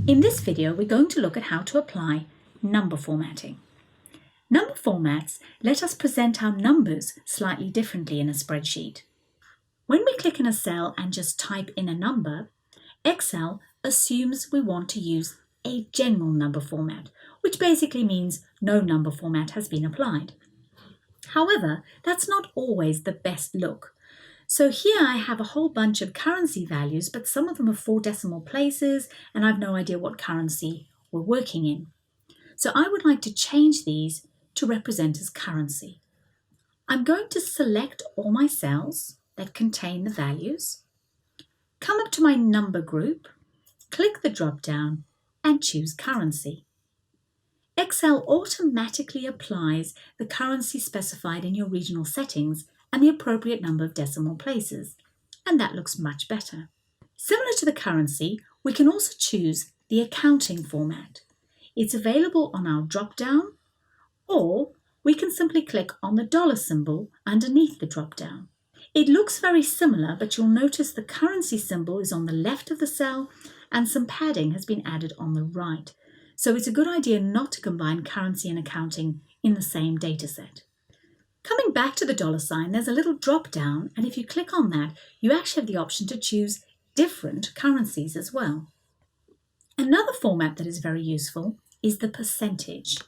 In this video, we're going to look at how to apply number formatting. Number formats let us present our numbers slightly differently in a spreadsheet. When we click in a cell and just type in a number, Excel assumes we want to use a general number format, which basically means no number format has been applied. However, that's not always the best look. So here I have a whole bunch of currency values, but some of them are 4 decimal places and I've no idea what currency we're working in. So I would like to change these to represent as currency. I'm going to select all my cells that contain the values, come up to my number group, click the drop down and choose currency. Excel automatically applies the currency specified in your regional settings and the appropriate number of decimal places, and that looks much better. Similar to the currency, we can also choose the accounting format. It's available on our drop-down, or we can simply click on the dollar symbol underneath the drop-down. It looks very similar, but you'll notice the currency symbol is on the left of the cell and some padding has been added on the right. So it's a good idea not to combine currency and accounting in the same data set. Coming back to the dollar sign, there's a little drop down, and if you click on that, you actually have the option to choose different currencies as well. Another format that is very useful is the percentage.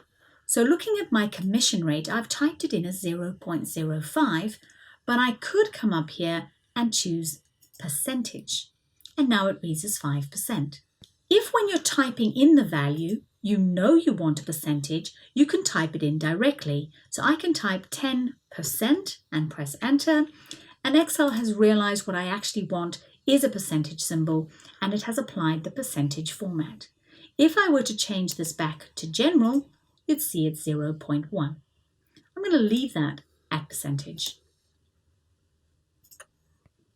So looking at my commission rate, I've typed it in as 0.05, but I could come up here and choose percentage, and now it reads as 5%. If when you're typing in the value, you know you want a percentage, you can type it in directly. So I can type 10% and press enter, and Excel has realized what I actually want is a percentage symbol, and it has applied the percentage format. If I were to change this back to general, you'd see it's 0.1. I'm going to leave that at percentage.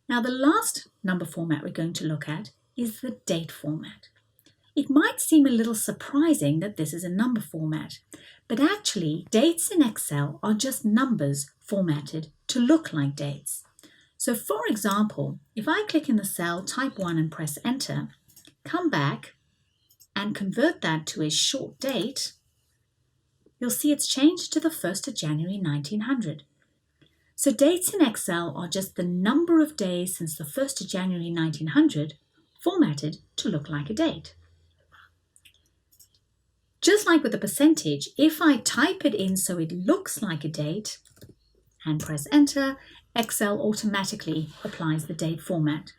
Now the last number format we're going to look at is the date format. It might seem a little surprising that this is a number format, but actually dates in Excel are just numbers formatted to look like dates. So for example, if I click in the cell, type 1 and press enter, come back and convert that to a short date, you'll see it's changed to the 1st of January 1900. So dates in Excel are just the number of days since the 1st of January 1900 formatted to look like a date. Just like with the percentage, if I type it in so it looks like a date and press enter, Excel automatically applies the date format.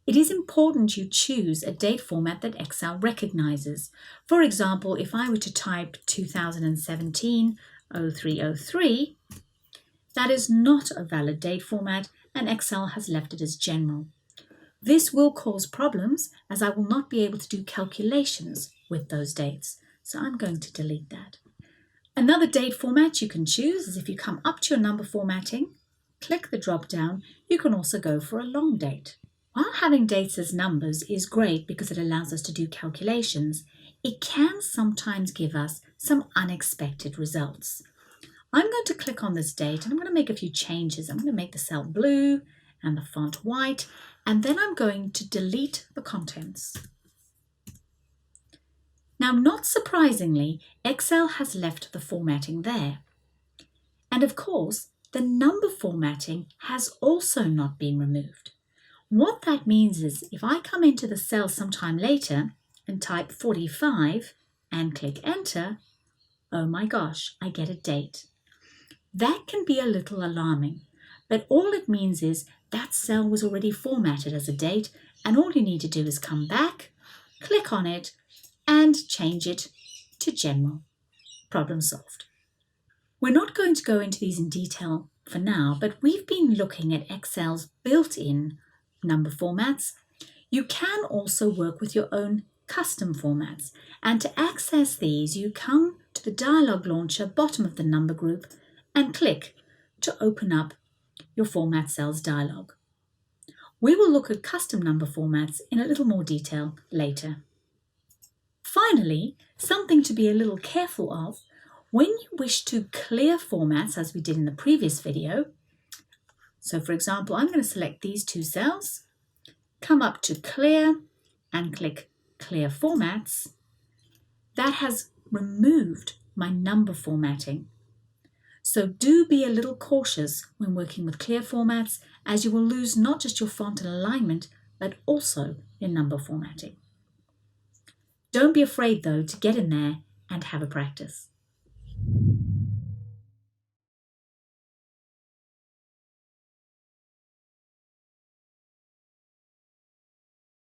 It is important you choose a date format that Excel recognizes. For example, if I were to type 2017-0303, that is not a valid date format and Excel has left it as general. This will cause problems as I will not be able to do calculations with those dates. So I'm going to delete that. Another date format you can choose is if you come up to your number formatting, click the drop down, you can also go for a long date. While having dates as numbers is great because it allows us to do calculations, it can sometimes give us some unexpected results. I'm going to click on this date and I'm going to make a few changes. I'm going to make the cell blue and the font white, and then I'm going to delete the contents. Now, not surprisingly, Excel has left the formatting there. And of course, the number formatting has also not been removed. What that means is if I come into the cell sometime later and type 45 and click enter, oh my gosh, I get a date. That can be a little alarming, but all it means is that cell was already formatted as a date, and all you need to do is come back, click on it, and change it to general. Problem solved. We're not going to go into these in detail for now, but we've been looking at Excel's built-in number formats. You can also work with your own custom formats, and to access these, you come to the dialog launcher, bottom of the number group, and click to open up your Format Cells dialog. We will look at custom number formats in a little more detail later. Finally, something to be a little careful of, when you wish to clear formats, as we did in the previous video. So for example, I'm going to select these 2 cells, come up to clear and click clear formats, that has removed my number formatting. So do be a little cautious when working with clear formats, as you will lose not just your font and alignment, but also your number formatting. Don't be afraid though to get in there and have a practice.